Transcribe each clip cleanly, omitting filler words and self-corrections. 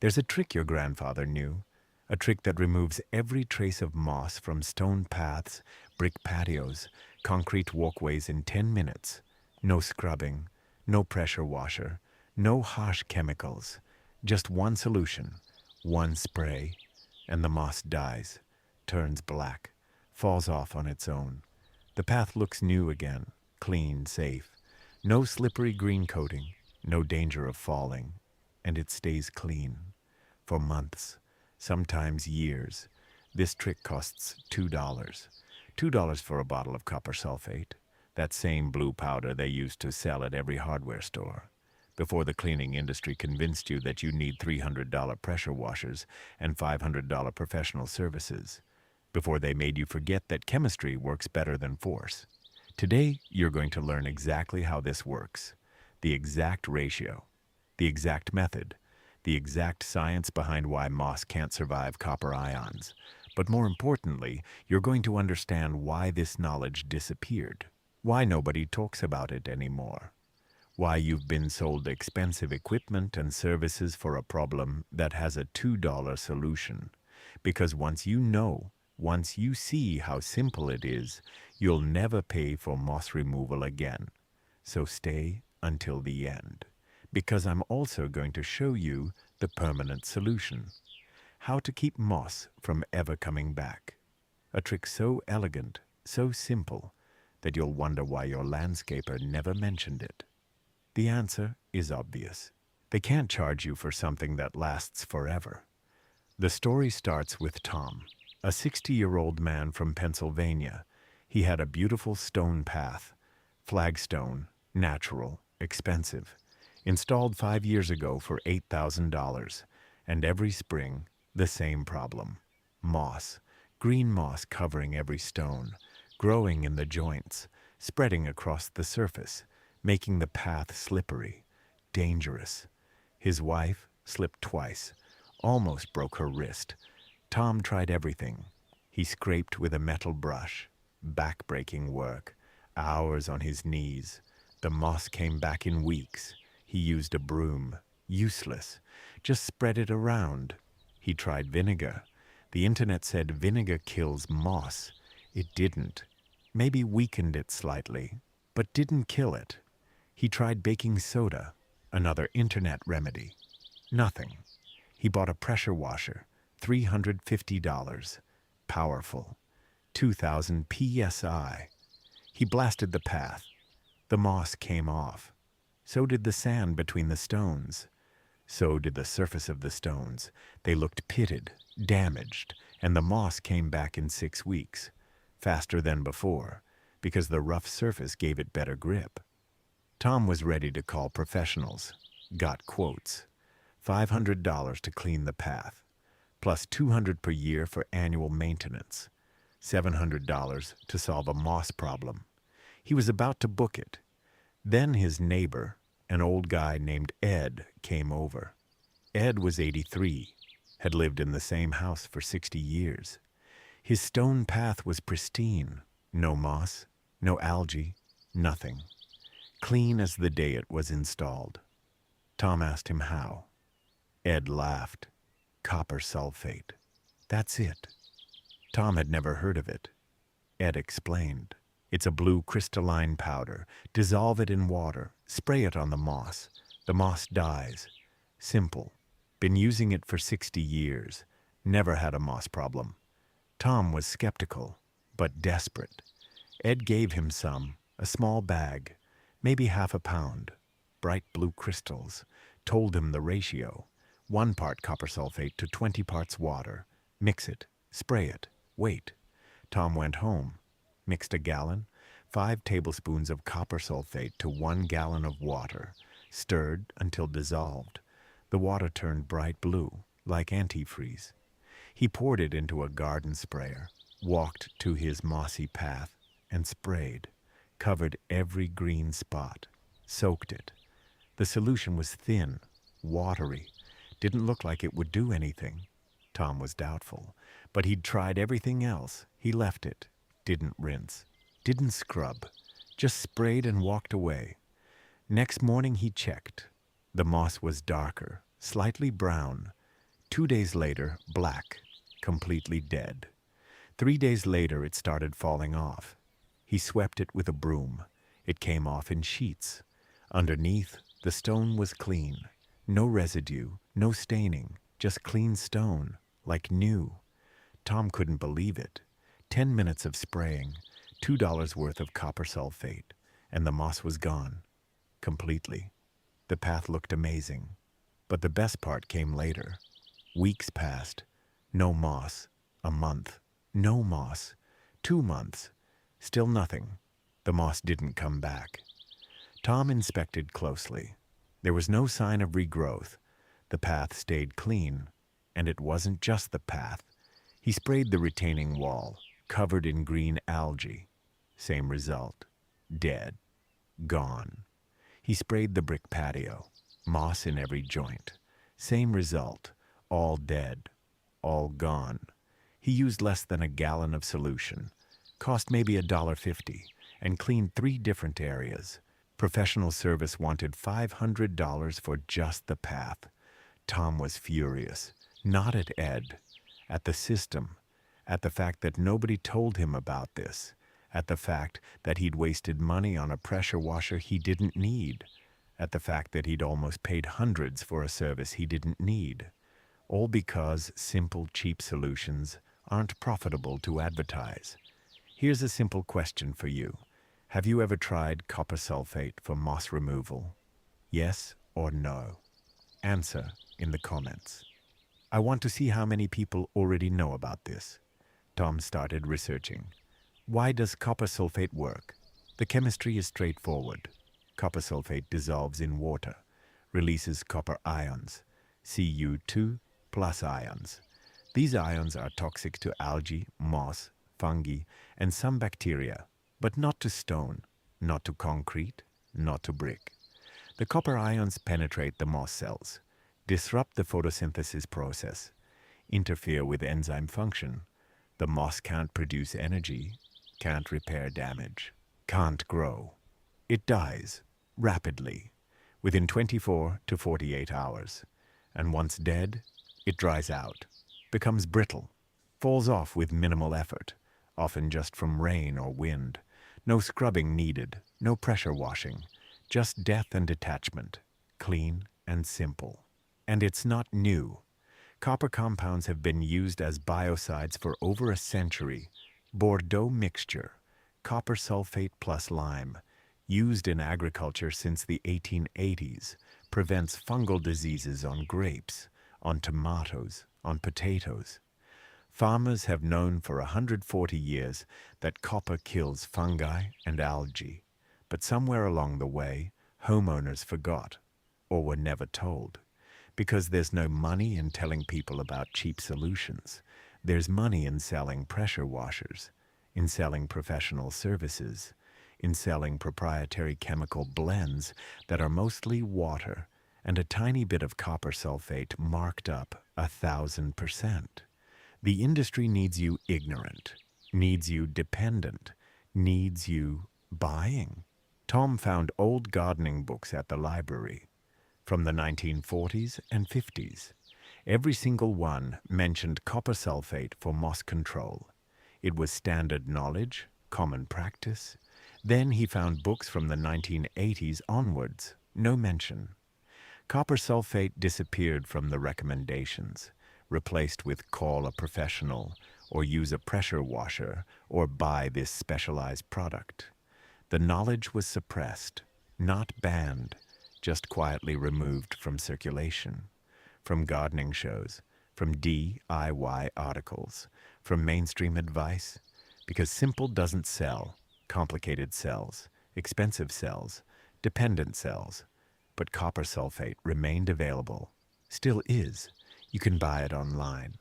There's a trick your grandfather knew, a trick that removes every trace of moss from stone paths, brick patios, concrete walkways in 10 minutes. No scrubbing, no pressure washer, no harsh chemicals. Just one solution, one spray, and the moss dies, turns black, falls off on its own. The path looks new again, clean, safe. No slippery green coating, no danger of falling, and it stays clean. For months, sometimes years. This trick costs $2. $2 for a bottle of copper sulfate, that same blue powder they used to sell at every hardware store. Before the cleaning industry convinced you that you need $300 pressure washers and $500 professional services. Before they made you forget that chemistry works better than force. Today, you're going to learn exactly how this works. The exact ratio, the exact method, the exact science behind why moss can't survive copper ions. But more importantly, you're going to understand why this knowledge disappeared, why nobody talks about it anymore, why you've been sold expensive equipment and services for a problem that has a $2 solution. Because once you see how simple it is, you'll never pay for moss removal again. So stay until the end, because I'm also going to show you the permanent solution. How to keep moss from ever coming back. A trick so elegant, so simple, that you'll wonder why your landscaper never mentioned it. The answer is obvious. They can't charge you for something that lasts forever. The story starts with Tom, a 60-year-old man from Pennsylvania. He had a beautiful stone path, flagstone, natural, expensive, installed 5 years ago for $8,000, and every spring, the same problem. Moss, green moss covering every stone, growing in the joints, spreading across the surface, making the path slippery, dangerous. His wife slipped twice, almost broke her wrist. Tom tried everything. He scraped with a metal brush, back-breaking work, hours on his knees. The moss came back in weeks. He used a broom, useless, just spread it around. He tried vinegar. The internet said vinegar kills moss. It didn't. Maybe weakened it slightly, but didn't kill it. He tried baking soda, another internet remedy. Nothing. He bought a pressure washer, $350. Powerful. 2,000 psi. He blasted the path. The moss came off. So did the sand between the stones. So did the surface of the stones. They looked pitted, damaged, and the moss came back in 6 weeks, faster than before, because the rough surface gave it better grip. Tom was ready to call professionals. Got quotes. $500 to clean the path, plus $200 per year for annual maintenance, $700 to solve a moss problem. He was about to book it. Then his neighbor, an old guy named Ed, came over. Ed was 83, had lived in the same house for 60 years. His stone path was pristine, no moss, no algae, nothing. Clean as the day it was installed. Tom asked him how. Ed laughed. Copper sulfate. That's it. Tom had never heard of it. Ed explained. It's a blue crystalline powder. Dissolve it in water. Spray it on the moss. The moss dies. Simple. Been using it for 60 years. Never had a moss problem. Tom was skeptical, but desperate. Ed gave him some, a small bag, maybe half a pound. Bright blue crystals. Told him the ratio. 1 part copper sulfate to 20 parts water. Mix it. Spray it. Wait. Tom went home. Mixed a gallon, 5 tablespoons of copper sulfate to 1 gallon of water. Stirred until dissolved. The water turned bright blue, like antifreeze. He poured it into a garden sprayer, walked to his mossy path, and sprayed. Covered every green spot. Soaked it. The solution was thin, watery. Didn't look like it would do anything. Tom was doubtful, but he'd tried everything else. He left it. Didn't rinse. Didn't scrub. Just sprayed and walked away. Next morning he checked. The moss was darker, slightly brown, 2 days later, black, completely dead. 3 days later, it started falling off. He swept it with a broom. It came off in sheets. Underneath, the stone was clean. No residue, no staining, just clean stone, like new. Tom couldn't believe it. 10 minutes of spraying, $2 worth of copper sulfate, and the moss was gone. Completely. The path looked amazing. But the best part came later. Weeks passed. No moss. A month. No moss. 2 months. Still nothing. The moss didn't come back. Tom inspected closely. There was no sign of regrowth. The path stayed clean. And it wasn't just the path. He sprayed the retaining wall, covered in green algae. Same result. Dead. Gone. He sprayed the brick patio. Moss in every joint. Same result. All dead. All gone. He used less than a gallon of solution. Cost maybe $1.50 and cleaned 3 different areas. Professional service wanted $500 for just the path. Tom was furious. Not at Ed. At the system. At the fact that nobody told him about this. At the fact that he'd wasted money on a pressure washer he didn't need. At the fact that he'd almost paid hundreds for a service he didn't need. All because simple, cheap solutions aren't profitable to advertise. Here's a simple question for you. Have you ever tried copper sulfate for moss removal? Yes or no? Answer in the comments. I want to see how many people already know about this. Tom started researching. Why does copper sulfate work? The chemistry is straightforward. Copper sulfate dissolves in water, releases copper ions, Cu2 plus ions. These ions are toxic to algae, moss, fungi, and some bacteria, but not to stone, not to concrete, not to brick. The copper ions penetrate the moss cells, disrupt the photosynthesis process, interfere with enzyme function. The moss can't produce energy, can't repair damage, can't grow. It dies, rapidly, within 24 to 48 hours. And once dead, it dries out, becomes brittle, falls off with minimal effort, often just from rain or wind. No scrubbing needed, no pressure washing, just death and detachment, clean and simple. And it's not new. Copper compounds have been used as biocides for over a century. Bordeaux mixture, copper sulfate plus lime, used in agriculture since the 1880s, prevents fungal diseases on grapes, on tomatoes, on potatoes. Farmers have known for 140 years that copper kills fungi and algae, but somewhere along the way, homeowners forgot, or were never told. Because there's no money in telling people about cheap solutions. There's money in selling pressure washers, in selling professional services, in selling proprietary chemical blends that are mostly water and a tiny bit of copper sulfate marked up 1,000%. The industry needs you ignorant, needs you dependent, needs you buying. Tom found old gardening books at the library from the 1940s and 50s. Every single one mentioned copper sulfate for moss control. It was standard knowledge, common practice. Then he found books from the 1980s onwards, no mention. Copper sulfate disappeared from the recommendations, replaced with call a professional, or use a pressure washer, or buy this specialized product. The knowledge was suppressed, not banned, just quietly removed from circulation, from gardening shows, from DIY articles, from mainstream advice, because simple doesn't sell, complicated sells, expensive sells, dependent sells. But copper sulfate remained available, still is. You can buy it online,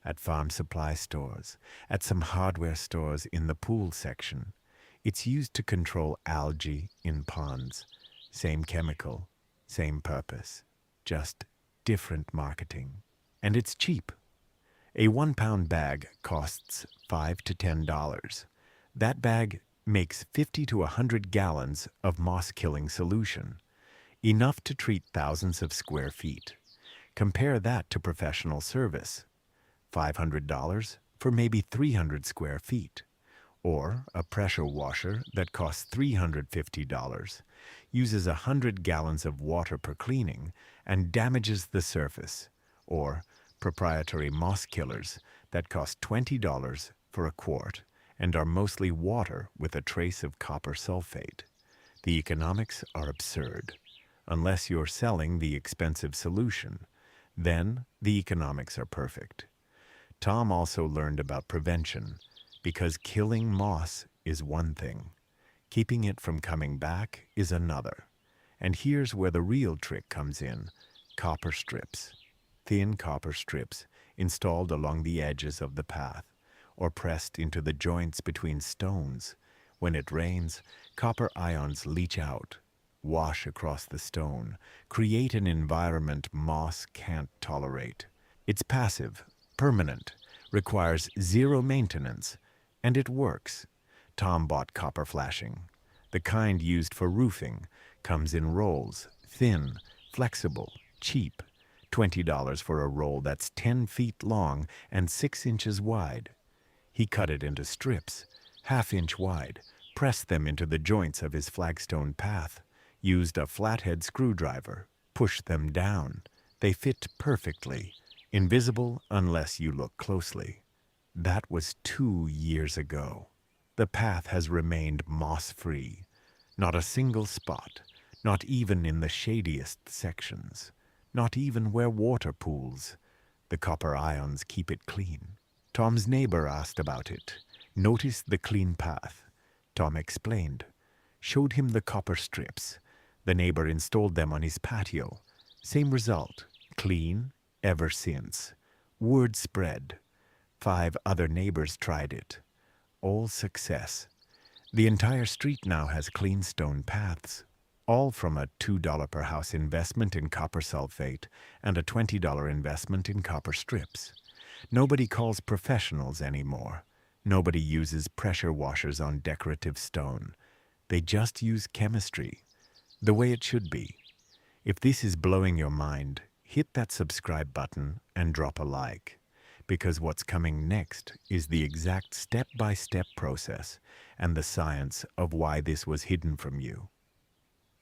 at farm supply stores, at some hardware stores in the pool section. It's used to control algae in ponds. Same chemical, same purpose, just different marketing. And it's cheap. A 1-pound bag costs $5 to $10. That bag makes 50 to 100 gallons of moss-killing solution, enough to treat thousands of square feet. Compare that to professional service. $500 for maybe 300 square feet. Or a pressure washer that costs $350, uses 100 gallons of water per cleaning and damages the surface. Or proprietary moss killers that cost $20 for a quart and are mostly water with a trace of copper sulfate. The economics are absurd. Unless you're selling the expensive solution, then the economics are perfect. Tom also learned about prevention, because killing moss is one thing. Keeping it from coming back is another. And here's where the real trick comes in: copper strips. Thin copper strips installed along the edges of the path, or pressed into the joints between stones. When it rains, copper ions leach out, wash across the stone, create an environment moss can't tolerate. It's passive, permanent, requires zero maintenance, and it works. Tom bought copper flashing. The kind used for roofing, comes in rolls, thin, flexible, cheap. $20 for a roll that's 10 feet long and 6 inches wide. He cut it into strips, half-inch wide, pressed them into the joints of his flagstone path, used a flathead screwdriver, pushed them down. They fit perfectly, invisible unless you look closely. That was 2 years ago. The path has remained moss-free. Not a single spot, not even in the shadiest sections, not even where water pools. The copper ions keep it clean. Tom's neighbor asked about it, noticed the clean path. Tom explained, showed him the copper strips. The neighbor installed them on his patio. Same result, clean ever since. Word spread. 5 other neighbors tried it. All success. The entire street now has clean stone paths, all from a $2 per house investment in copper sulfate and a $20 investment in copper strips. Nobody calls professionals anymore. Nobody uses pressure washers on decorative stone. They just use chemistry, the way it should be. If this is blowing your mind, hit that subscribe button and drop a like, because what's coming next is the exact step-by-step process and the science of why this was hidden from you.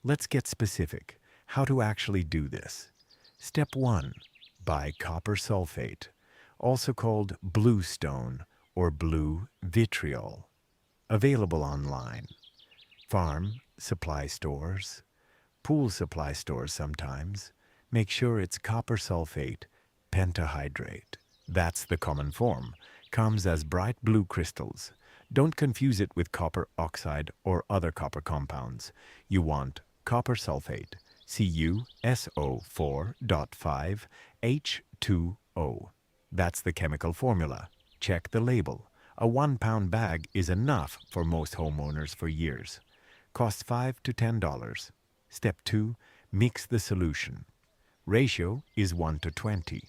Let's get specific. How to actually do this. Step 1. Buy copper sulfate, also called blue stone or blue vitriol. Available online. Farm supply stores, pool supply stores sometimes. Make sure it's copper sulfate pentahydrate. That's the common form. Comes as bright blue crystals. Don't confuse it with copper oxide or other copper compounds. You want copper sulfate, CuSO4.5H2O. That's the chemical formula. Check the label. A 1-pound bag is enough for most homeowners for years. Costs $5 to $10. Step 2. Mix the solution. Ratio is 1 to 20.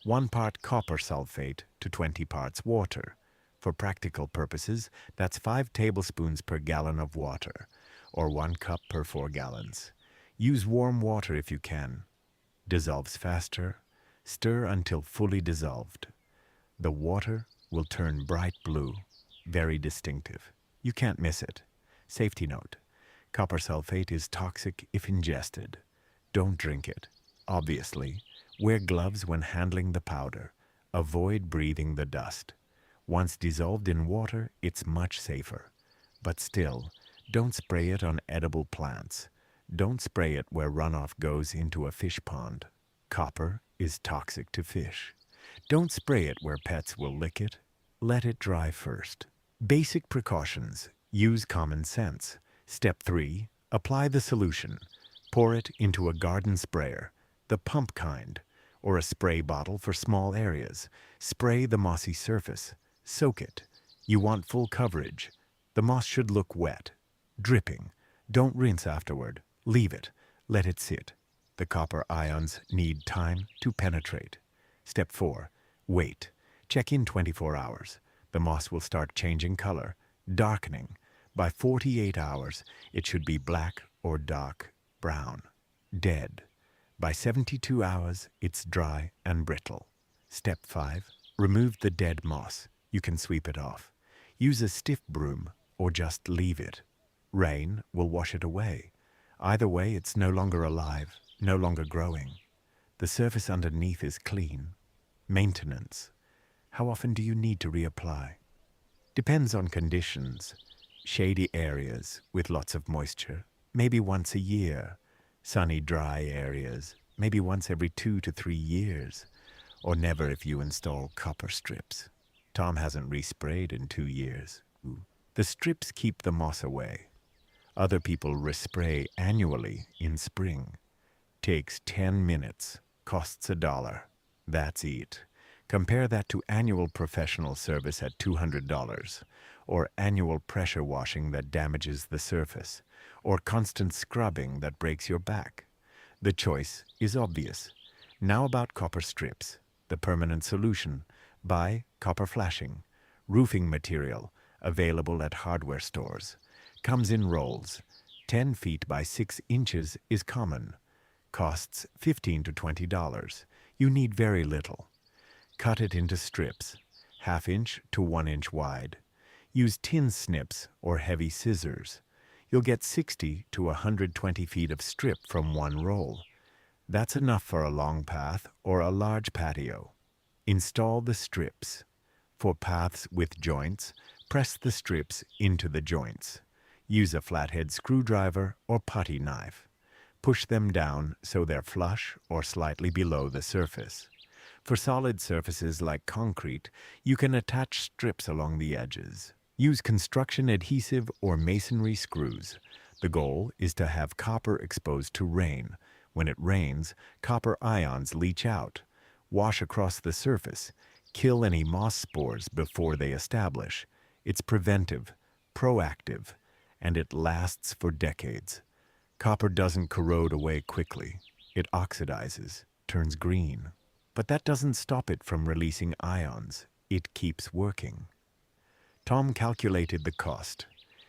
1 part copper sulfate to 20 parts water. For practical purposes, that's 5 tablespoons per gallon of water, or 1 cup per 4 gallons. Use warm water if you can. Dissolves faster. Stir until fully dissolved. The water will turn bright blue, very distinctive. You can't miss it. Safety note: copper sulfate is toxic if ingested. Don't drink it. Obviously, wear gloves when handling the powder. Avoid breathing the dust. Once dissolved in water, it's much safer. But still, don't spray it on edible plants. Don't spray it where runoff goes into a fish pond. Copper is toxic to fish. Don't spray it where pets will lick it. Let it dry first. Basic precautions. Use common sense. Step 3. Apply the solution. Pour it into a garden sprayer, the pump kind, or a spray bottle for small areas. Spray the mossy surface. Soak it. You want full coverage. The moss should look wet, dripping. Don't rinse afterward. Leave it. Let it sit. The copper ions need time to penetrate. Step 4. Wait. Check in 24 hours. The moss will start changing color, darkening. By 48 hours, it should be black or dark brown. Dead. By 72 hours, it's dry and brittle. Step 5. Remove the dead moss. You can sweep it off. Use a stiff broom or just leave it. Rain will wash it away. Either way, it's no longer alive, no longer growing. The surface underneath is clean. Maintenance. How often do you need to reapply? Depends on conditions. Shady areas with lots of moisture, maybe once a year. Sunny, dry areas, maybe once every 2 to 3 years. Or never if you install copper strips. Tom hasn't resprayed in 2 years. The strips keep the moss away. Other people respray annually in spring. Takes 10 minutes, costs $1. That's it. Compare that to annual professional service at $200, or annual pressure washing that damages the surface, or constant scrubbing that breaks your back. The choice is obvious. Now about copper strips, the permanent solution. Buy copper flashing, roofing material, available at hardware stores. Comes in rolls. 10 feet by 6 inches is common. Costs $15 to $20. You need very little. Cut it into strips, 1/2 inch to 1 inch wide. Use tin snips or heavy scissors. You'll get 60 to 120 feet of strip from one roll. That's enough for a long path or a large patio. Install the strips. For paths with joints, press the strips into the joints. Use a flathead screwdriver or putty knife. Push them down so they're flush or slightly below the surface. For solid surfaces like concrete, you can attach strips along the edges. Use construction adhesive or masonry screws. The goal is to have copper exposed to rain. When it rains, copper ions leach out, wash across the surface, kill any moss spores before they establish. It's preventive, proactive, and it lasts for decades. Copper doesn't corrode away quickly. It oxidizes, turns green. But that doesn't stop it from releasing ions. It keeps working. Tom calculated the cost.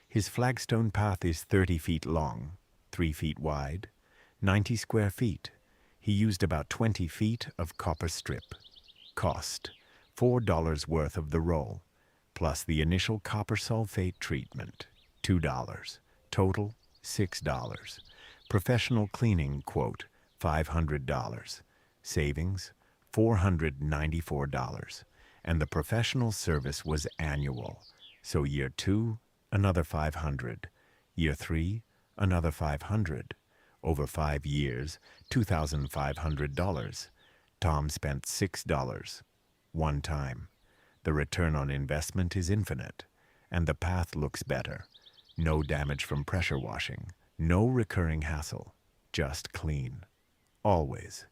His flagstone path is 30 feet long, 3 feet wide, 90 square feet. He used about 20 feet of copper strip. Cost, $4 worth of the roll, plus the initial copper sulfate treatment, $2. Total, $6. Professional cleaning, quote, $500. Savings, $494. And the professional service was annual. So year 2, another $500. Year 3, another $500. Over 5 years, $2,500. Tom spent $6. One time. The return on investment is infinite, and the path looks better. No damage from pressure washing, no recurring hassle, just clean. Always.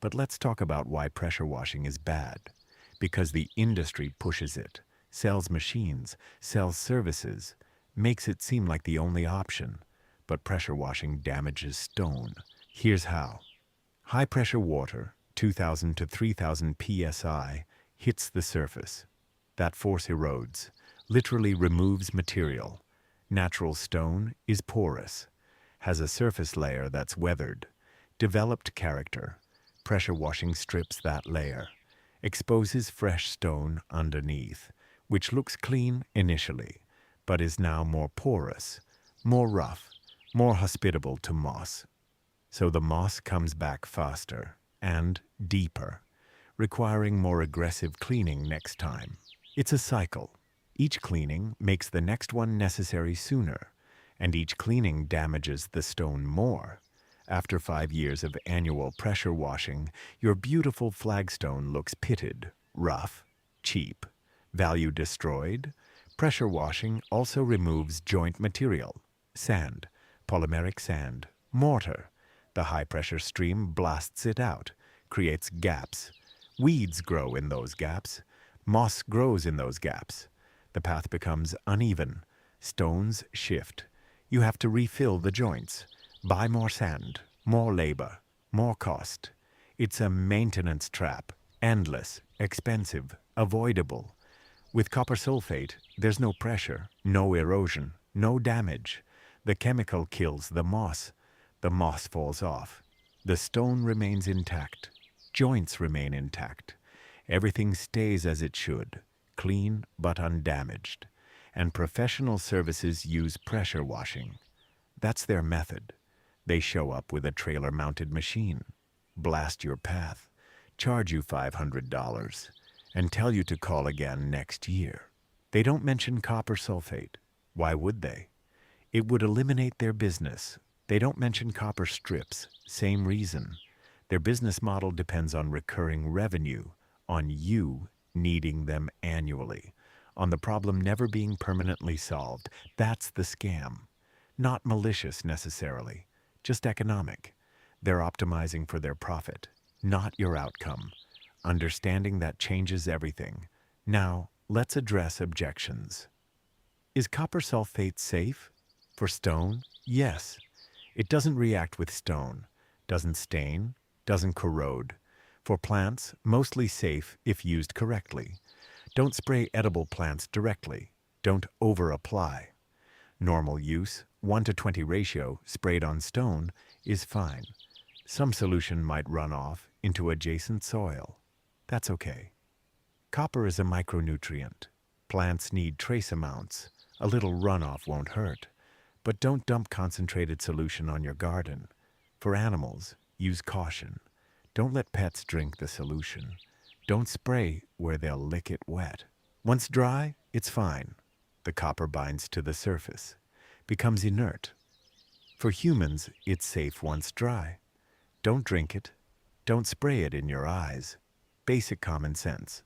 But let's talk about why pressure washing is bad. Because the industry pushes it, sells machines, sells services, makes it seem like the only option. But pressure washing damages stone. Here's how. High pressure water, 2,000 to 3,000 psi, hits the surface. That force erodes, literally removes material. Natural stone is porous, has a surface layer that's weathered, developed character. Pressure washing strips that layer, exposes fresh stone underneath, which looks clean initially, but is now more porous, more rough, more hospitable to moss. So the moss comes back faster and deeper, requiring more aggressive cleaning next time. It's a cycle. Each cleaning makes the next one necessary sooner, and each cleaning damages the stone more. After 5 years of annual pressure washing, your beautiful flagstone looks pitted, rough, cheap. Value destroyed? Pressure washing also removes joint material, sand, polymeric sand, mortar. The high-pressure stream blasts it out, creates gaps. Weeds grow in those gaps. Moss grows in those gaps. The path becomes uneven. Stones shift. You have to refill the joints. Buy more sand, more labor, more cost. It's a maintenance trap, endless, expensive, avoidable. With copper sulfate, there's no pressure, no erosion, no damage. The chemical kills the moss. The moss falls off. The stone remains intact. Joints remain intact. Everything stays as it should, clean but undamaged. And professional services use pressure washing. That's their method. They show up with a trailer-mounted machine, blast your path, charge you $500, and tell you to call again next year. They don't mention copper sulfate. Why would they? It would eliminate their business. They don't mention copper strips. Same reason. Their business model depends on recurring revenue, on you needing them annually, on the problem never being permanently solved. That's the scam. Not malicious necessarily, just economic. They're optimizing for their profit, not your outcome. Understanding that changes everything. Now, let's address objections. Is copper sulfate safe? For stone? Yes. It doesn't react with stone, doesn't stain, doesn't corrode. For plants, mostly safe if used correctly. Don't spray edible plants directly. Don't over-apply. Normal use, 1:20 ratio, sprayed on stone, is fine. Some solution might run off into adjacent soil. That's okay. Copper is a micronutrient. Plants need trace amounts. A little runoff won't hurt. But don't dump concentrated solution on your garden. For animals, use caution. Don't let pets drink the solution. Don't spray where they'll lick it wet. Once dry, it's fine. The copper binds to the surface, becomes inert. For humans, it's safe once dry. Don't drink it. Don't spray it in your eyes. Basic common sense.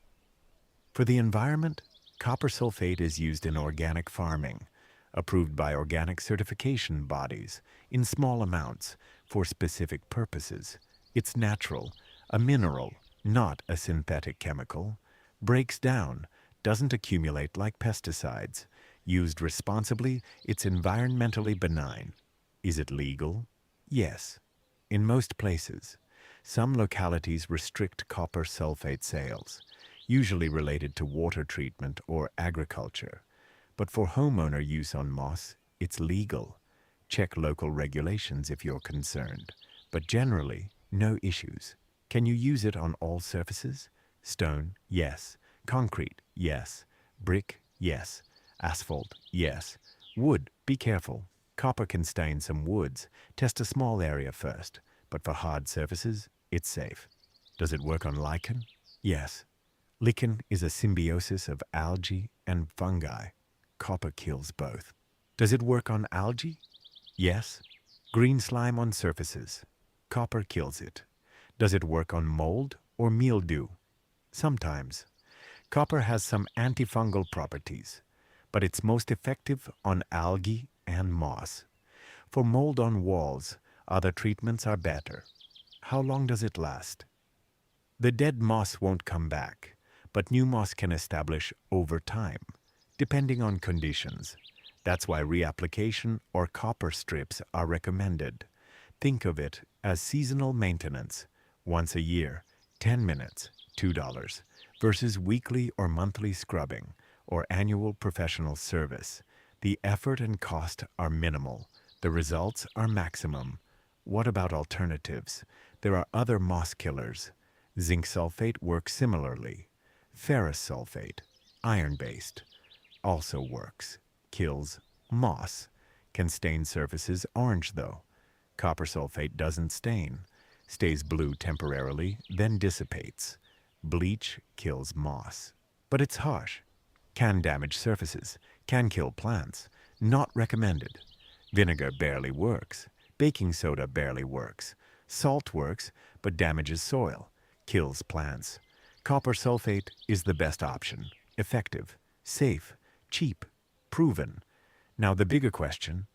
For the environment, copper sulfate is used in organic farming, approved by organic certification bodies, in small amounts, for specific purposes. It's natural, a mineral, not a synthetic chemical. Breaks down, doesn't accumulate like pesticides. Used responsibly, it's environmentally benign. Is it legal? Yes. In most places. Some localities restrict copper sulfate sales, usually related to water treatment or agriculture. But for homeowner use on moss, it's legal. Check local regulations if you're concerned. But generally, no issues. Can you use it on all surfaces? Stone, yes. Concrete, yes. Brick, yes. Asphalt, yes. Wood, be careful. Copper can stain some woods. Test a small area first. But for hard surfaces, it's safe. Does it work on lichen? Yes. Lichen is a symbiosis of algae and fungi. Copper kills both. Does it work on algae? Yes. Green slime on surfaces. Copper kills it. Does it work on mold or mildew? Sometimes. Copper has some antifungal properties, but it's most effective on algae and moss. For mold on walls, other treatments are better. How long does it last? The dead moss won't come back, but new moss can establish over time, depending on conditions. That's why reapplication or copper strips are recommended. Think of it as seasonal maintenance, once a year, 10 minutes, $2, versus weekly or monthly scrubbing or annual professional service. The effort and cost are minimal. The results are maximum. What about alternatives? There are other moss killers. Zinc sulfate works similarly. Ferrous sulfate, iron-based, also works. Kills moss. Can stain surfaces orange though. Copper sulfate doesn't stain. Stays blue temporarily, then dissipates. Bleach kills moss. But it's harsh. Can damage surfaces. Can kill plants. Not recommended. Vinegar barely works. Baking soda barely works. Salt works, but damages soil. Kills plants. Copper sulfate is the best option. Effective, safe, cheap, proven. Now the bigger question,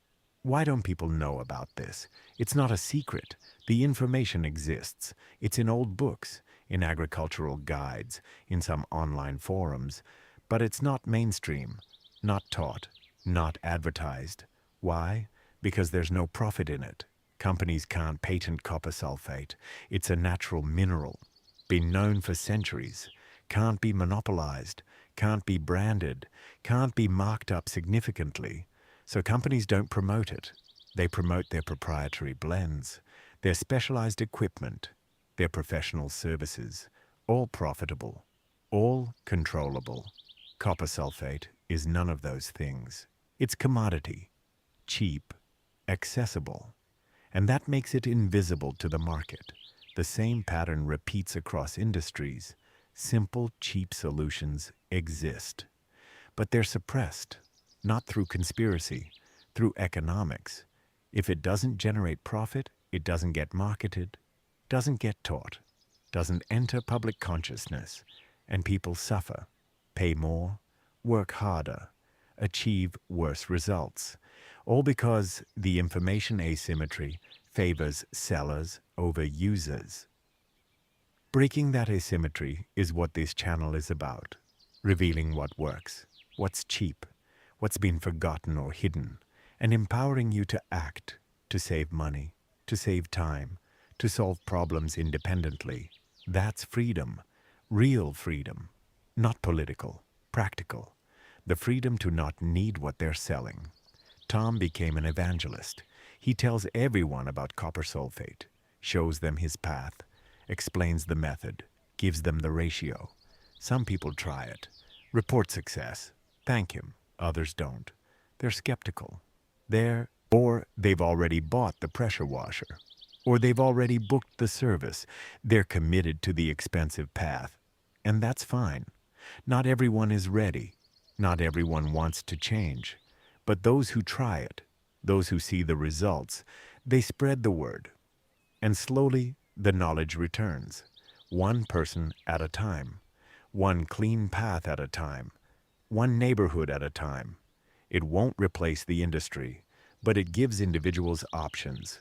why don't people know about this? It's not a secret. The information exists. It's in old books, in agricultural guides, in some online forums. But it's not mainstream, not taught, not advertised. Why? Because there's no profit in it. Companies can't patent copper sulfate. It's a natural mineral. Been known for centuries. Can't be monopolized. Can't be branded. Can't be marked up significantly. So companies don't promote it. They promote their proprietary blends. their specialized equipment, their professional services, all profitable, all controllable. Copper sulfate is none of those things. It's commodity, cheap, accessible, and that makes it invisible to the market. The same pattern repeats across industries. Simple, cheap solutions exist, but they're suppressed, not through conspiracy, through economics. If it doesn't generate profit, it doesn't get marketed, doesn't get taught, doesn't enter public consciousness, and people suffer, pay more, work harder, achieve worse results, all because the information asymmetry favors sellers over users. Breaking that asymmetry is what this channel is about, revealing what works, what's cheap, what's been forgotten or hidden, and empowering you to act, to save money, to save time, to solve problems independently. That's freedom, real freedom, not political, practical. The freedom to not need what they're selling. Tom became an evangelist. He tells everyone about copper sulfate, shows them his path, explains the method, gives them the ratio. Some people try it, report success, thank him. Others don't. They're skeptical. Or they've already bought the pressure washer, or they've already booked the service. They're committed to the expensive path, and that's fine. Not everyone is ready. Not everyone wants to change. But those who try it, those who see the results, they spread the word. And slowly, the knowledge returns, one person at a time, one clean path at a time, one neighborhood at a time. It won't replace the industry, but it gives individuals options,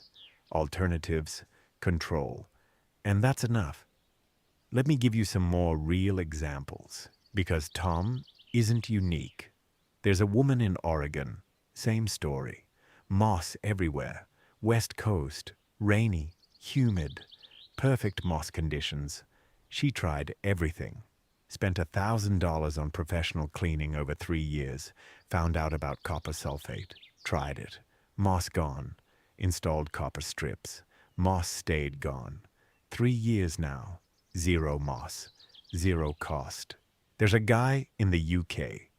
alternatives, control. And that's enough. Let me give you some more real examples, because Tom isn't unique. There's a woman in Oregon, same story. Moss everywhere, West Coast, rainy, humid, perfect moss conditions. She tried everything. Spent $1,000 on professional cleaning over 3 years, found out about copper sulfate, tried it. Moss gone, installed copper strips. Moss stayed gone. 3 years now, zero moss, zero cost. There's a guy in the UK,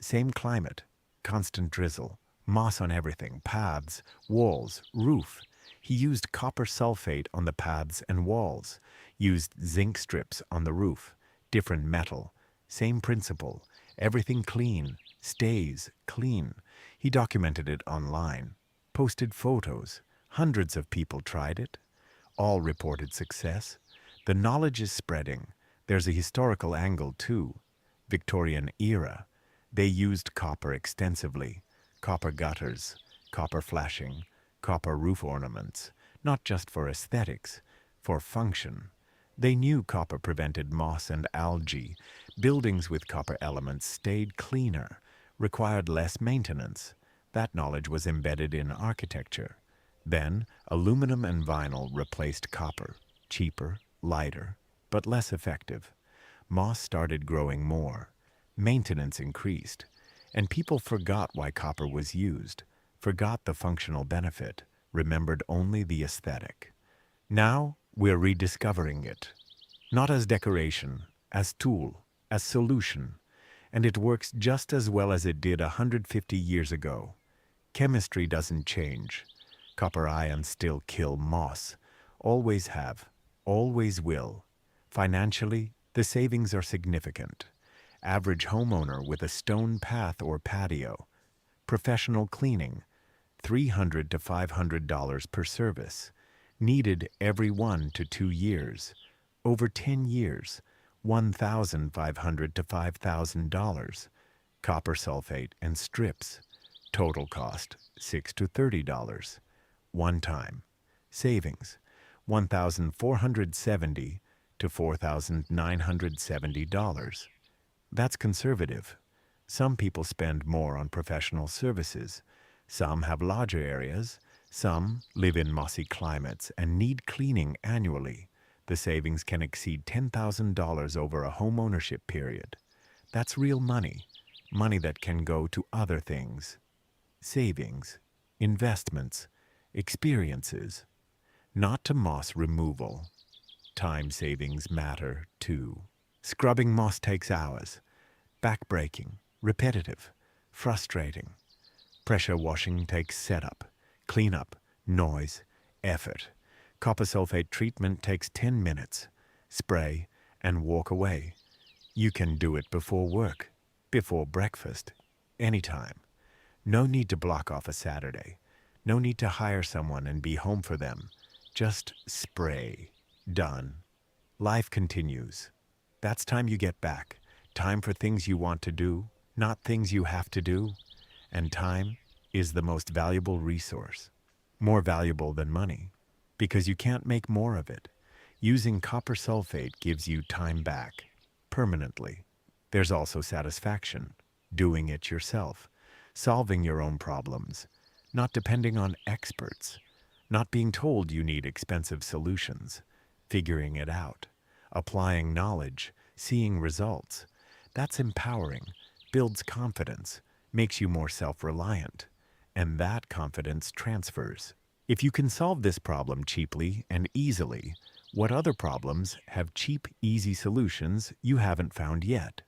same climate, constant drizzle, moss on everything, paths, walls, roof. He used copper sulfate on the paths and walls, used zinc strips on the roof, different metal, same principle, everything clean, stays clean. He documented it online, posted photos. Hundreds of people tried it. All reported success. The knowledge is spreading. There's a historical angle too. Victorian era. They used copper extensively. Copper gutters, copper flashing, copper roof ornaments, not just for aesthetics, for function. They knew copper prevented moss and algae. Buildings with copper elements stayed cleaner, required less maintenance. That knowledge was embedded in architecture. Then, aluminum and vinyl replaced copper, cheaper, lighter, but less effective. Moss started growing more. Maintenance increased. And people forgot why copper was used, forgot the functional benefit, remembered only the aesthetic. Now, we're rediscovering it. Not as decoration, as tool, as solution. And it works just as well as it did 150 years ago. Chemistry doesn't change. Copper ions still kill moss. Always have. Always will. Financially, the savings are significant. Average homeowner with a stone path or patio. Professional cleaning, $300 to $500 per service. Needed every 1 to 2 years. Over 10 years, $1,500 to $5,000. Copper sulfate and strips. Total cost, $6 to $30. One time. Savings, $1,470 to $4,970. That's conservative. Some people spend more on professional services. Some have larger areas. Some live in mossy climates and need cleaning annually. The savings can exceed $10,000 over a home ownership period. That's real money, money that can go to other things. Savings, investments, experiences. not to moss removal. Time savings matter too. Scrubbing moss takes hours. Backbreaking, repetitive, frustrating. Pressure washing takes setup, cleanup, noise, effort. Copper sulfate treatment takes 10 minutes. Spray and walk away. You can do it before work, before breakfast, anytime. No need to block off a Saturday. No need to hire someone and be home for them. Just spray. Done. Life continues. That's time you get back. Time for things you want to do, not things you have to do. And time is the most valuable resource. More valuable than money, because you can't make more of it. Using copper sulfate gives you time back, permanently. There's also satisfaction, doing it yourself, solving your own problems, not depending on experts, not being told you need expensive solutions, figuring it out, applying knowledge, seeing results. That's empowering, builds confidence, makes you more self-reliant, and that confidence transfers. If you can solve this problem cheaply and easily, what other problems have cheap, easy solutions you haven't found yet?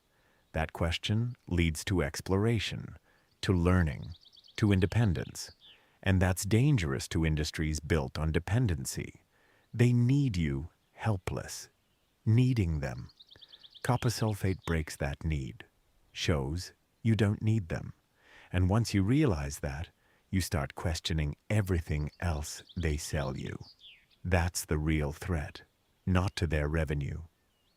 That question leads to exploration, to learning, to independence. And that's dangerous to industries built on dependency. They need you helpless, needing them. Copper sulfate breaks that need, shows you don't need them. And once you realize that, you start questioning everything else they sell you. That's the real threat, not to their revenue,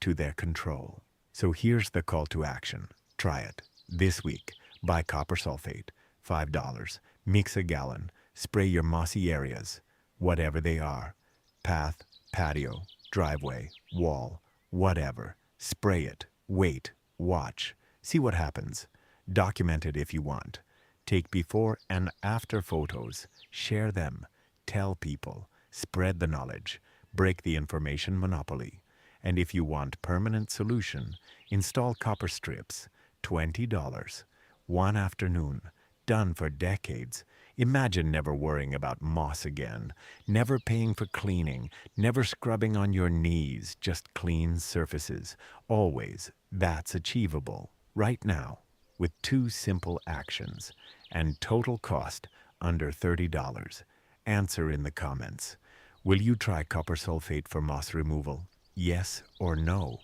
to their control. So here's the call to action. Try it. This week, buy copper sulfate, $5, mix a gallon, spray your mossy areas, whatever they are. Path, patio, driveway, wall, whatever. Spray it, wait, watch, see what happens. Document it if you want. Take before and after photos, share them, tell people, spread the knowledge, break the information monopoly. And if you want permanent solution, install copper strips, $20, one afternoon, done for decades. Imagine never worrying about moss again, never paying for cleaning, never scrubbing on your knees, just clean surfaces. Always. That's achievable. Right now. With 2 simple actions. And total cost under $30. Answer in the comments. Will you try copper sulfate for moss removal? Yes or no?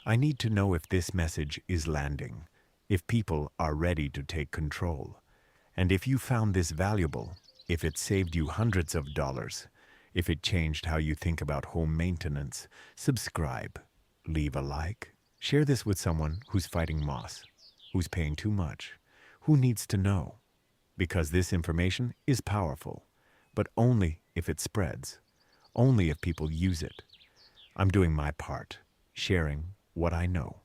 I need to know if this message is landing, if people are ready to take control. And if you found this valuable, if it saved you hundreds of dollars, if it changed how you think about home maintenance, subscribe, leave a like, share this with someone who's fighting moss, who's paying too much, who needs to know. Because this information is powerful, but only if it spreads, only if people use it. I'm doing my part, sharing what I know,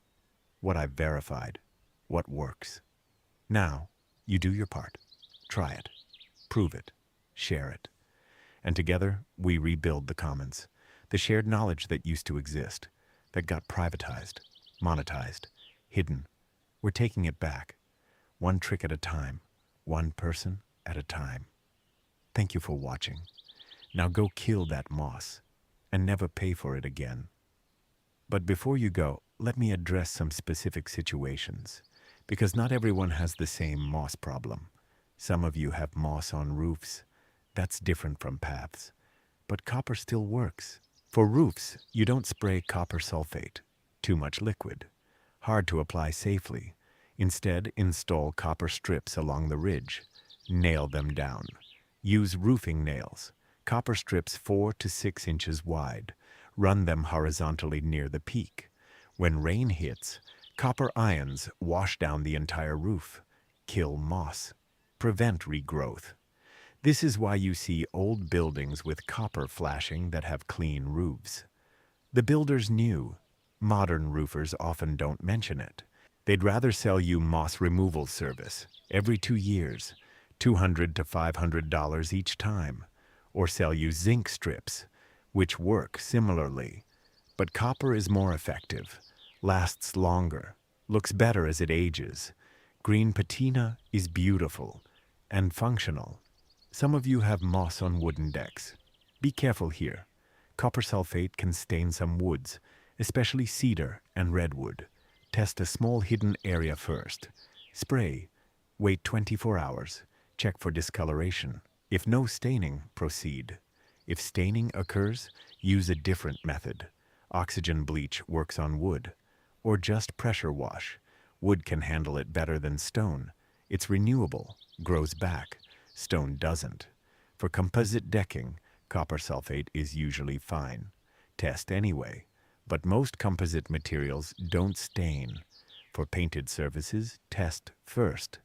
what I've verified, what works. Now, you do your part. Try it, prove it, share it. And together, we rebuild the commons, the shared knowledge that used to exist, that got privatized, monetized, hidden. We're taking it back, one trick at a time, one person at a time. Thank you for watching. Now go kill that moss and never pay for it again. But before you go, let me address some specific situations, because not everyone has the same moss problem. Some of you have moss on roofs. That's different from paths. But copper still works. For roofs, you don't spray copper sulfate. Too much liquid. Hard to apply safely. Instead, install copper strips along the ridge. Nail them down. Use roofing nails. Copper strips 4 to 6 inches wide. Run them horizontally near the peak. When rain hits, copper ions wash down the entire roof. Kill moss. Prevent regrowth. This is why you see old buildings with copper flashing that have clean roofs. The builders knew. Modern roofers often don't mention it. They'd rather sell you moss removal service every 2 years, $200 to $500 each time, or sell you zinc strips, which work similarly. But copper is more effective, lasts longer, looks better as it ages. Green patina is beautiful and functional. Some of you have moss on wooden decks. Be careful here. Copper sulfate can stain some woods, especially cedar and redwood. Test a small hidden area first. Spray. Wait 24 hours. Check for discoloration. If no staining, proceed. If staining occurs, use a different method. Oxygen bleach works on wood. Or just pressure wash. Wood can handle it better than stone. It's renewable, grows back. Stone doesn't. For composite decking, copper sulfate is usually fine. Test anyway. But most composite materials don't stain. For painted surfaces, test first.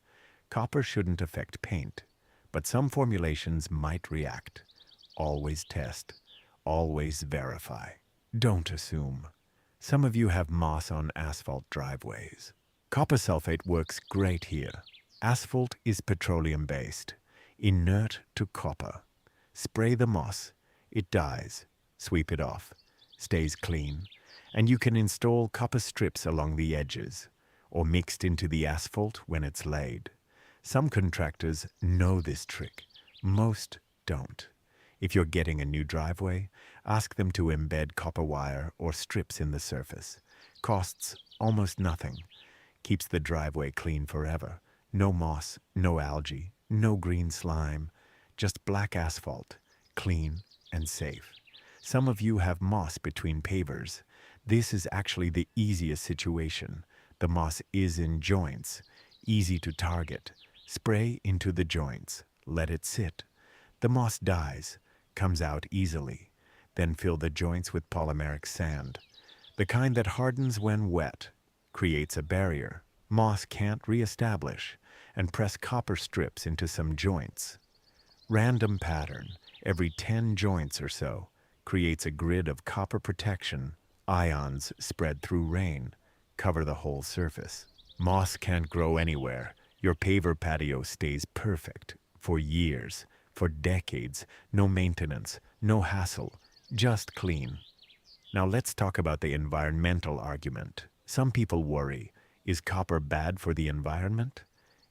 Copper shouldn't affect paint, but some formulations might react. Always test. Always verify. Don't assume. Some of you have moss on asphalt driveways. Copper sulfate works great here. Asphalt is petroleum-based, inert to copper. Spray the moss. It dies. Sweep it off. Stays clean. And you can install copper strips along the edges, or mixed into the asphalt when it's laid. Some contractors know this trick. Most don't. If you're getting a new driveway, ask them to embed copper wire or strips in the surface. Costs almost nothing. Keeps the driveway clean forever. No moss, no algae, no green slime. Just black asphalt, clean and safe. Some of you have moss between pavers. This is actually the easiest situation. The moss is in joints, easy to target. Spray into the joints. Let it sit. The moss dies, comes out easily. Then fill the joints with polymeric sand, the kind that hardens when wet, creates a barrier. Moss can't reestablish, and press copper strips into some joints. Random pattern, every 10 joints or so, creates a grid of copper protection. Ions spread through rain, cover the whole surface. Moss can't grow anywhere. Your paver patio stays perfect for years, for decades. No maintenance, no hassle, just clean. Now let's talk about the environmental argument. Some people worry, is copper bad for the environment?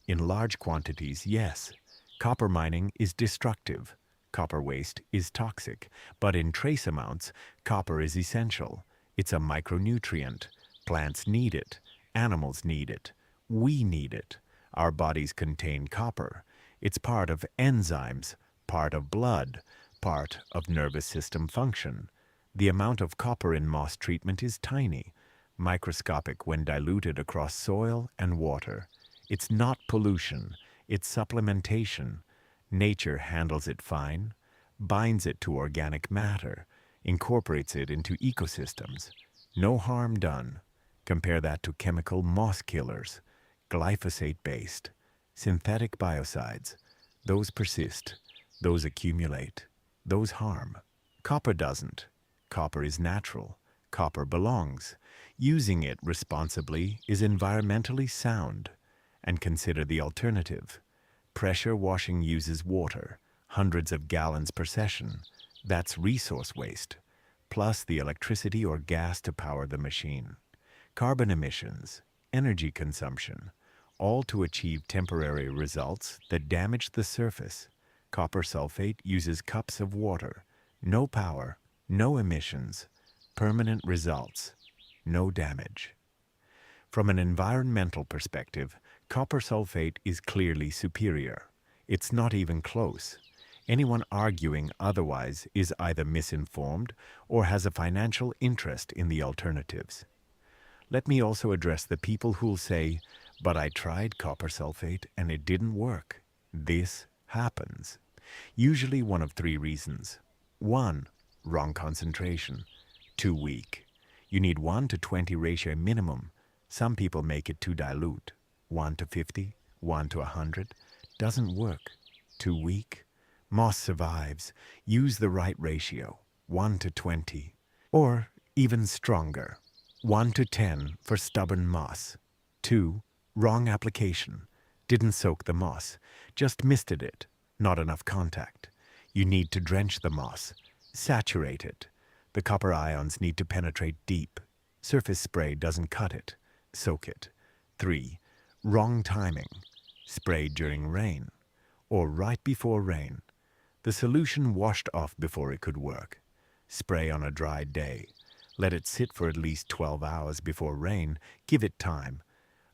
In large quantities, yes. Copper mining is destructive. Copper waste is toxic. But in trace amounts, copper is essential. It's a micronutrient. Plants need it. Animals need it. We need it. Our bodies contain copper. It's part of enzymes, part of blood, part of nervous system function. The amount of copper in moss treatment is tiny, microscopic when diluted across soil and water. It's not pollution, it's supplementation. Nature handles it fine, binds it to organic matter, incorporates it into ecosystems. No harm done. Compare that to chemical moss killers, glyphosate-based, synthetic biocides. Those persist, those accumulate, those harm. Copper doesn't. Copper is natural. Copper belongs. Using it responsibly is environmentally sound. And consider the alternative. Pressure washing uses water, hundreds of gallons per session. That's resource waste, plus the electricity or gas to power the machine. Carbon emissions, energy consumption, all to achieve temporary results that damage the surface. Copper sulfate uses cups of water, no power, no emissions, permanent results, no damage. From an environmental perspective, copper sulfate is clearly superior. It's not even close. Anyone arguing otherwise is either misinformed or has a financial interest in the alternatives. Let me also address the people who'll say, "But I tried copper sulfate and it didn't work." This happens. Usually one of 3 reasons. 1. Wrong concentration. Too weak. You need 1:20 ratio minimum. Some people make it too dilute. 1:50, 1:100. Doesn't work. Too weak. Moss survives. Use the right ratio. 1:20. Or even stronger. 1:10 for stubborn moss. 2. Wrong application. Didn't soak the moss. Just misted it. Not enough contact. You need to drench the moss. Saturate it. The copper ions need to penetrate deep. Surface spray doesn't cut it. Soak it. 3. Wrong timing. Spray during rain. Or right before rain. The The solution washed off before it could work. Spray on a dry day. Let it sit for at least 12 hours before rain. Give it time.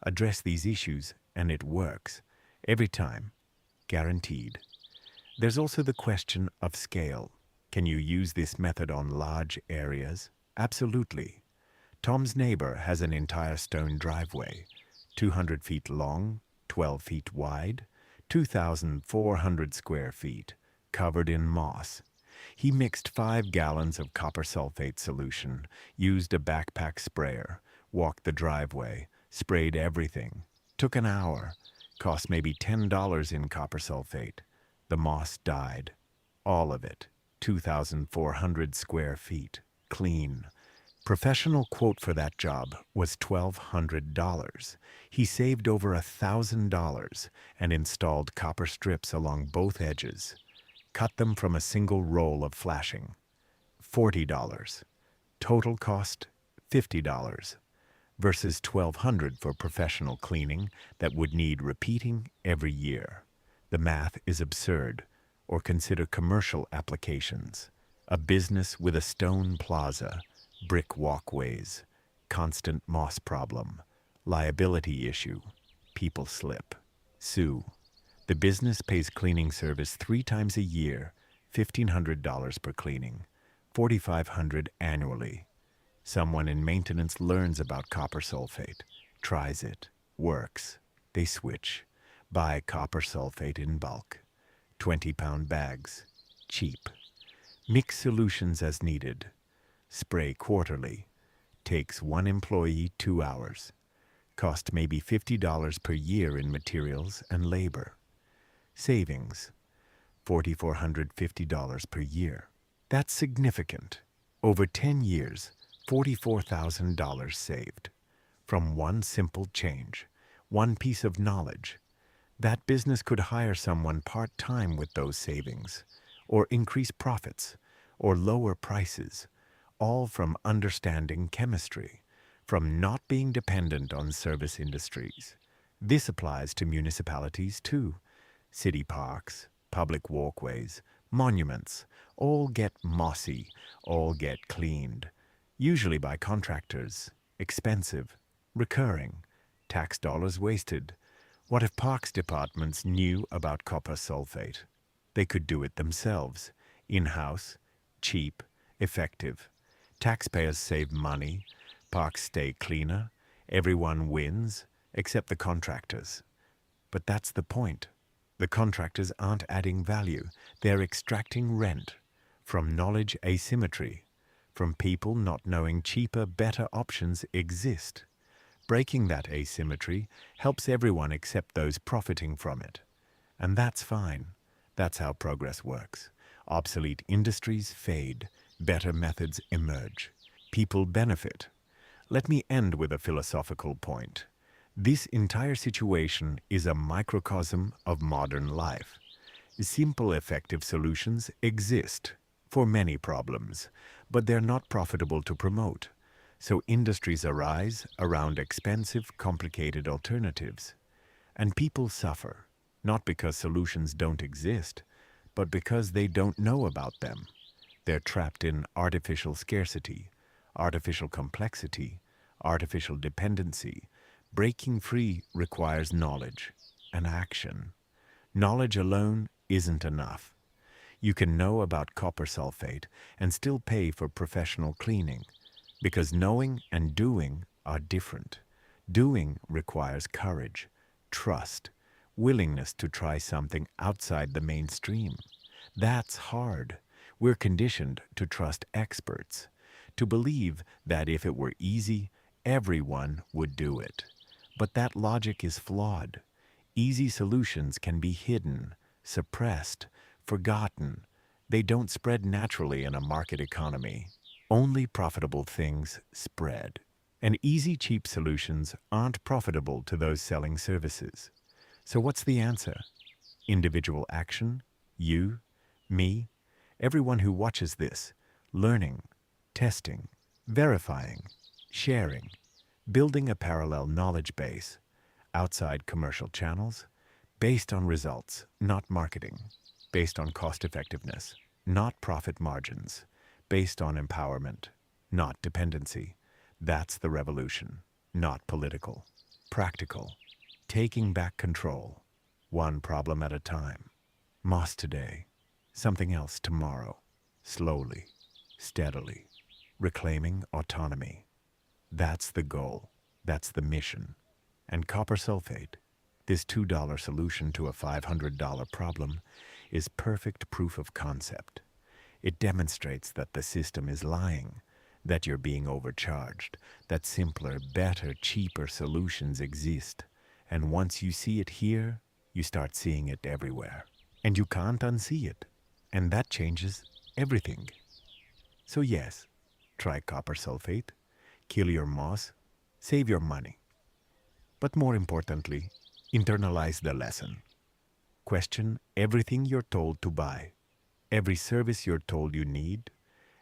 Address these issues, and it works. Every time. Guaranteed. There's also the question of scale. Can you use this method on large areas? Absolutely. Tom's neighbor has an entire stone driveway, 200 feet long, 12 feet wide, 2,400 square feet, covered in moss. He mixed 5 gallons of copper sulfate solution, used a backpack sprayer, walked the driveway, sprayed everything. Took an hour, cost maybe $10 in copper sulfate. The moss died. All of it. 2,400 square feet. Clean. Professional quote for that job was $1,200. He saved over $1,000 and installed copper strips along both edges. Cut them from a single roll of flashing. $40. Total cost, $50. Versus $1,200 for professional cleaning that would need repeating every year. The math is absurd. Or consider commercial applications. A business with a stone plaza, brick walkways, constant moss problem, liability issue, people slip, sue. The business pays cleaning service 3 times a year, $1,500 per cleaning, $4,500 annually. Someone in maintenance learns about copper sulfate, tries it, works. They switch, buy copper sulfate in bulk. 20-pound bags, cheap. Mix solutions as needed. Spray quarterly. Takes 1 employee 2 hours. Cost maybe $50 per year in materials and labor. Savings, $4,450 per year. That's significant. Over 10 years, $44,000 saved. From one simple change, one piece of knowledge. That business could hire someone part-time with those savings, or increase profits, or lower prices, all from understanding chemistry, from not being dependent on service industries. This applies to municipalities too. City parks, public walkways, monuments, all get mossy, all get cleaned, usually by contractors, expensive, recurring, tax dollars wasted. What if parks departments knew about copper sulfate? They could do it themselves, in-house, cheap, effective. Taxpayers save money, parks stay cleaner, everyone wins, except the contractors. But that's the point. The contractors aren't adding value, they're extracting rent from knowledge asymmetry, from people not knowing cheaper, better options exist. Breaking that asymmetry helps everyone except those profiting from it. And that's fine. That's how progress works. Obsolete industries fade. Better methods emerge. People benefit. Let me end with a philosophical point. This entire situation is a microcosm of modern life. Simple, effective solutions exist for many problems, but they're not profitable to promote. So industries arise around expensive, complicated alternatives. And people suffer, not because solutions don't exist, but because they don't know about them. They're trapped in artificial scarcity, artificial complexity, artificial dependency. Breaking free requires knowledge and action. Knowledge alone isn't enough. You can know about copper sulfate and still pay for professional cleaning, because knowing and doing are different. Doing requires courage, trust, willingness to try something outside the mainstream. That's hard. We're conditioned to trust experts, to believe that if it were easy, everyone would do it. But that logic is flawed. Easy solutions can be hidden, suppressed, forgotten. They don't spread naturally in a market economy. Only profitable things spread. And easy, cheap solutions aren't profitable to those selling services. So what's the answer? Individual action? You? Me? Everyone who watches this, learning, testing, verifying, sharing, building a parallel knowledge base, outside commercial channels, based on results, not marketing. based on cost effectiveness, not profit margins, based on empowerment, not dependency. That's the revolution, not political. Practical, taking back control, one problem at a time. Moss today, something else tomorrow, slowly, steadily, reclaiming autonomy. That's the goal, that's the mission. And copper sulfate, this $2 solution to a $500 problem, is perfect proof of concept. It demonstrates that the system is lying, that you're being overcharged, that simpler, better, cheaper solutions exist. And once you see it here, you start seeing it everywhere. And you can't unsee it. And that changes everything. So yes, try copper sulfate, kill your moss, save your money. But more importantly, internalize the lesson. Question everything you're told to buy, every service you're told you need,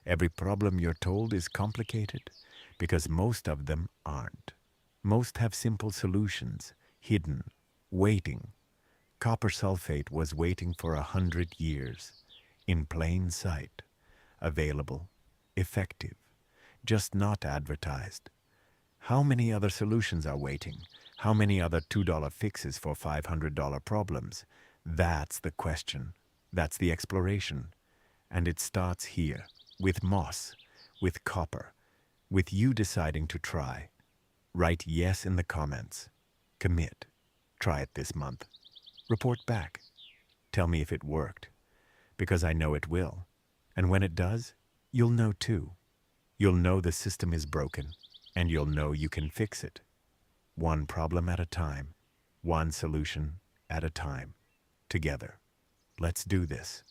every problem you're told is complicated, because most of them aren't. Most have simple solutions, hidden, waiting. Copper sulfate was waiting for 100 years, in plain sight, available, effective, just not advertised. How many other solutions are waiting? How many other $2 fixes for $500 problems? That's the question. That's the exploration. And it starts here, with moss, with copper, with you deciding to try. Write yes in the comments. Commit. Try it this month. Report back. Tell me if it worked. Because I know it will. And when it does, you'll know too. You'll know the system is broken, and you'll know you can fix it. One problem at a time, one solution at a time. Together. Let's do this.